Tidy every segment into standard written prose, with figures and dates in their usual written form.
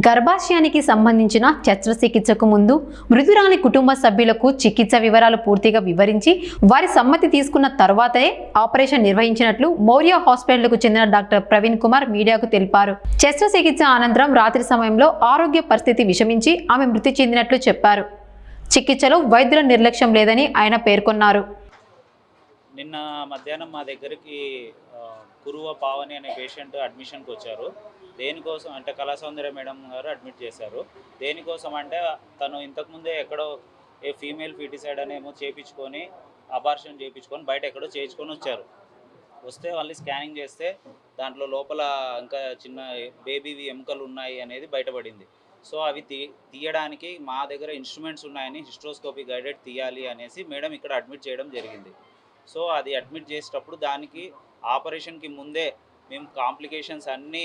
గర్భాశయానికి సంబంధించిన శస్త్రచికిత్సకు ముందు మృతురాలి కుటుంబ సభ్యులకు చికిత్స వివరాలు పూర్తిగా వివరించి వారి సమ్మతి తీసుకున్న తర్వాతే ఆపరేషన్ నిర్వహించినట్లు మౌర్య హాస్పిటల్కు చెందిన డాక్టర్ ప్రవీణ్ కుమార్ మీడియాకు తెలిపారు. శస్త్రచికిత్స అనంతరం రాత్రి సమయంలో ఆరోగ్య పరిస్థితి విషమించి ఆమె మృతి చెందినట్లు చెప్పారు. చికిత్సలో వైద్యుల నిర్లక్ష్యం లేదని ఆయన పేర్కొన్నారు. నిన్న మధ్యాహ్నం మా దగ్గరికి కురువ పావని అనే పేషెంట్ అడ్మిషన్కి వచ్చారు. దేనికోసం అంటే కళాసౌందర్య మేడం గారు అడ్మిట్ చేశారు. దేనికోసం అంటే తను ఇంతకుముందే ఎక్కడో ఫీమేల్ ఫీటిసైడ్ అనేమో చేయించుకొని అబార్షన్ చేయించుకొని బయట ఎక్కడో చేయించుకొని వచ్చారు. వస్తే వాళ్ళని స్కానింగ్ చేస్తే దాంట్లో లోపల ఇంకా చిన్న బేబీవి ఎముకలు ఉన్నాయి అనేది బయటపడింది. సో అవి తీయడానికి మా దగ్గర ఇన్స్ట్రుమెంట్స్ ఉన్నాయని హిస్ట్రోస్కోపీ గైడెడ్ తీయాలి అనేసి మేడం ఇక్కడ అడ్మిట్ చేయడం జరిగింది. సో అది అడ్మిట్ చేసేటప్పుడు దానికి ఆపరేషన్కి ముందే మేము కాంప్లికేషన్స్ అన్నీ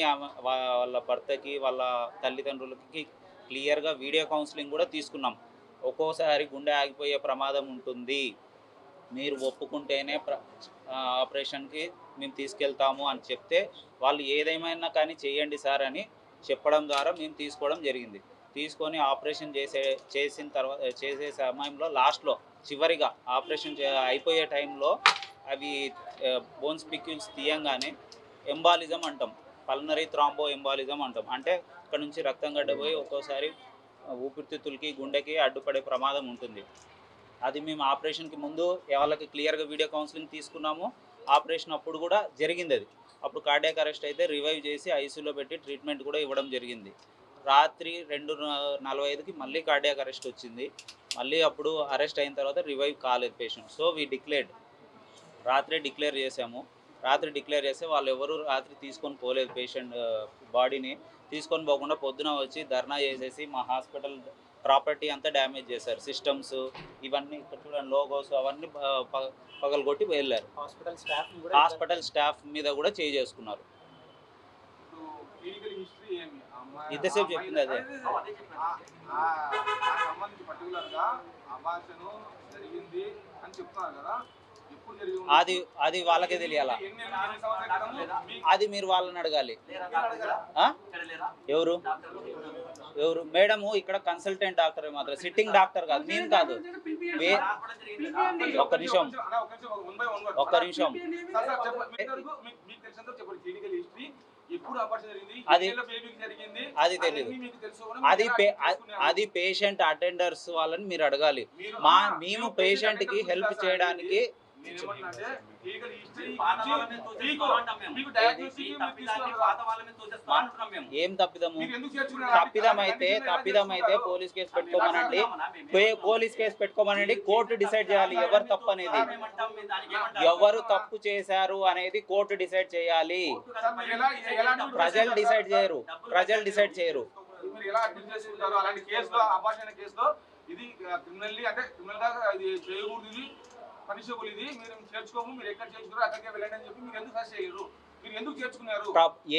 వాళ్ళ భర్తకి వాళ్ళ తల్లిదండ్రులకి క్లియర్గా వీడియో కౌన్సిలింగ్ కూడా తీసుకున్నాం. ఒక్కోసారి గుండె ఆగిపోయే ప్రమాదం ఉంటుంది, మీరు ఒప్పుకుంటేనే ఆపరేషన్కి మేము తీసుకెళ్తాము అని చెప్తే వాళ్ళు ఏదేమైనా కానీ చేయండి సార్ అని చెప్పడం ద్వారా మేము తీసుకోవడం జరిగింది. తీసుకొని ఆపరేషన్ చేసిన తర్వాత చేసే సమయంలో లాస్ట్లో చివరిగా ఆపరేషన్ అయిపోయే టైంలో అవి బోన్స్ పిక్యూల్స్ తీయంగానే ఎంబాలిజం అంటాం, పల్మనరీ థ్రాంబో ఎంబాలిజం అంటాం. అంటే ఇక్కడ నుంచి రక్తం గడ్డపోయి ఒక్కోసారి ఊపిరితిత్తులకి గుండెకి అడ్డుపడే ప్రమాదం ఉంటుంది. అది మేము ఆపరేషన్కి ముందు వాళ్ళకి క్లియర్గా వీడియో కౌన్సిలింగ్ తీసుకున్నాము. ఆపరేషన్ అప్పుడు కూడా జరిగింది. అది అప్పుడు కార్డియాక్ అరెస్ట్ అయితే రివైవ్ చేసి ఐసీయూలో పెట్టి ట్రీట్మెంట్ కూడా ఇవ్వడం జరిగింది. రాత్రి 2:45కి మళ్ళీ కార్డియాక్ అరెస్ట్ వచ్చింది. మళ్ళీ అప్పుడు అరెస్ట్ అయిన తర్వాత రివైవ్ కాలేదు పేషెంట్. సో వీ డిక్లేర్డ్, రాత్రే డిక్లేర్ చేసాము. రాత్రి డిక్లేర్ చేస్తే వాళ్ళు ఎవరు రాత్రి తీసుకొని పోలేదు. పేషెంట్ బాడీని తీసుకొని పోకుండా పొద్దున వచ్చి ధర్నా చేసేసి మా హాస్పిటల్ ప్రాపర్టీ అంతా డ్యామేజ్ చేశారు. సిస్టమ్స్ ఇవన్నీ ఇక్కడ చూడండి, లోగోస్ అవన్నీ పగలగొట్టి వెళ్ళారు. హాస్పిటల్ స్టాఫ్ మీద కూడా చేసుకున్నారు. ఇంతసేపు చెప్పింది అదే. అది వాళ్ళకే తెలియాలా? అది మీరు వాళ్ళని అడగాలి. ఎవరు మేడము ఇక్కడ కన్సల్టెంట్ డాక్టర్ మాత్రం, సిట్టింగ్ డాక్టర్ కాదు, నేను కాదు. ఒక్క నిమిషం అది తెలియదు. అది పేషెంట్ అటెండర్స్ వాళ్ళని మీరు అడగాలి. మేము పేషెంట్కి హెల్ప్ చేయడానికి ఏం తప్పిదమైతే పోలీస్ కేసు పెట్టుకోమనండి. కోర్టు డిసైడ్ చేయాలి ఎవరు తప్పు అనేది. ఎవరు తప్పు చేశారు అనేది కోర్టు డిసైడ్ చేయాలి. ప్రజలు డిసైడ్ చేయరు. ఇది క్రిమినల్లీ అంటే క్రిమినల్గా ఇది చేయకూడదు, ఇది పనిషబుల్. ఇది మీరు చేర్చుకోము, మీరు ఎక్కడ చేర్చుకున్నారో అక్కడికే వెళ్ళండి అని చెప్పి మీరు ఎందుకు సజెస్ట్ చేయరు? మీరు ఎందుకు చేర్చుకున్నారు?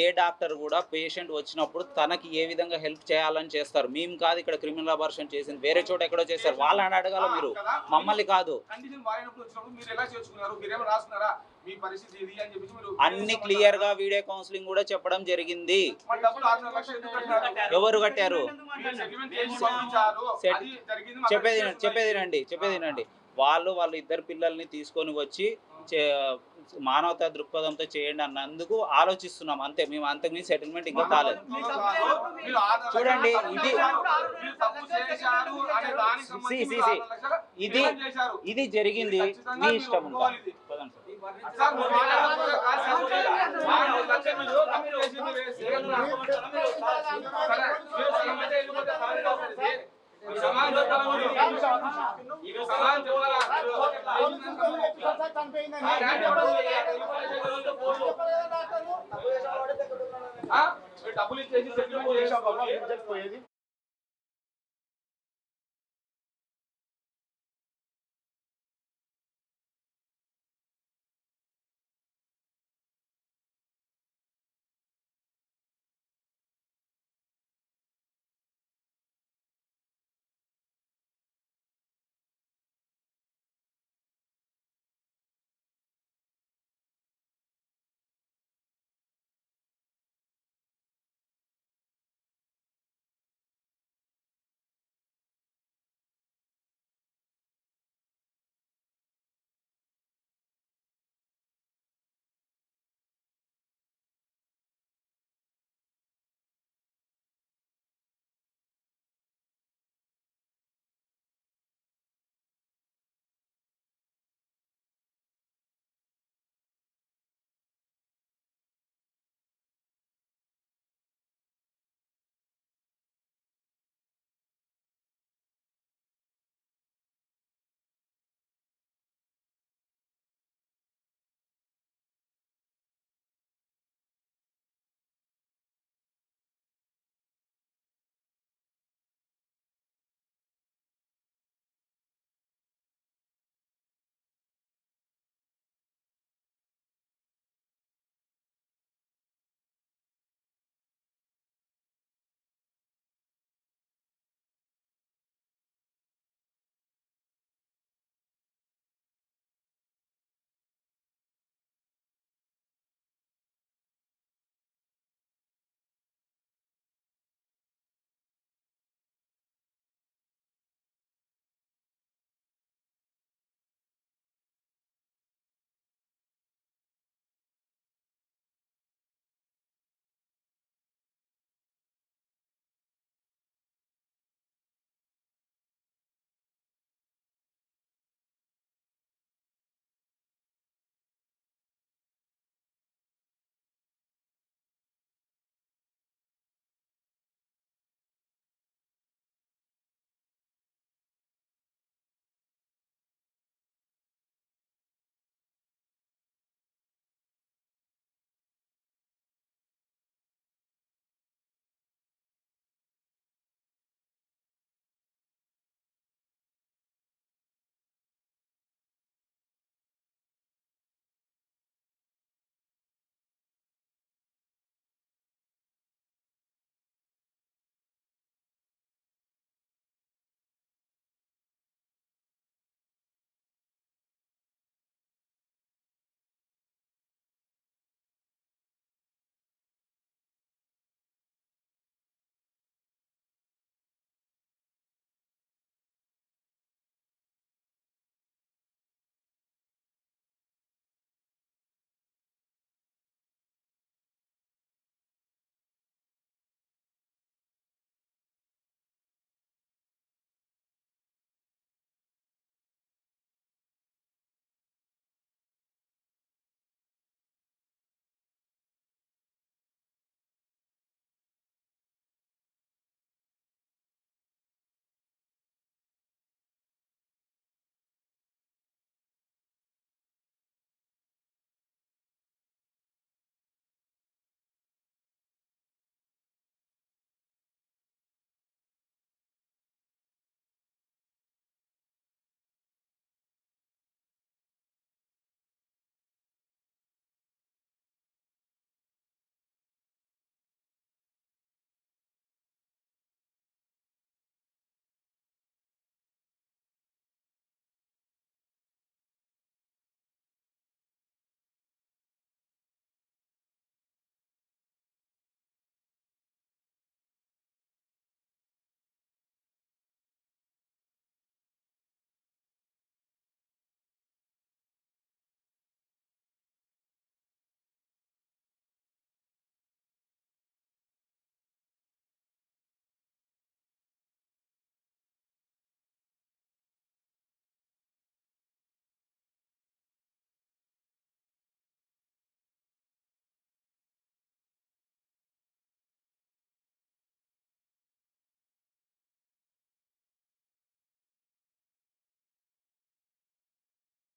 ఏ డాక్టర్ కూడా పేషెంట్ వచ్చినప్పుడు తనకి ఏ విధంగా హెల్ప్ చేయాలని చేస్తారు. మేము కాదు ఇక్కడ క్రిమినల్ అబార్షన్ చేసింది, వేరే చోట ఎక్కడో చేస్తారు. వాళ్ళని అడగాల మీరు, మమ్మల్ని కాదు. కండిషన్ బాగాలేనప్పుడు వచ్చినప్పుడు మీరు ఎలా చేర్చుకున్నారు? మీరేమో రాసుకున్నారా మీ పరిస్థితి ఇది అని చెప్పి? మీరు అన్ని క్లియర్ గా వీడియో కౌన్సిలింగ్ కూడా చెప్పడం జరిగింది. ఎవరు కట్టారు? చెప్పేది నండి. వాళ్ళు ఇద్దరు పిల్లల్ని తీసుకొని వచ్చి మానవతా దృక్పథంతో చేయండి అన్నందుకు ఆలోచిస్తున్నాం అంతే. మేము అంతకు సెటిల్మెంట్ ఇంకా కాలేదు. చూడండి, ఇది జరిగింది. మీ ఇష్టం. డబ్బులు ఇచ్చేసి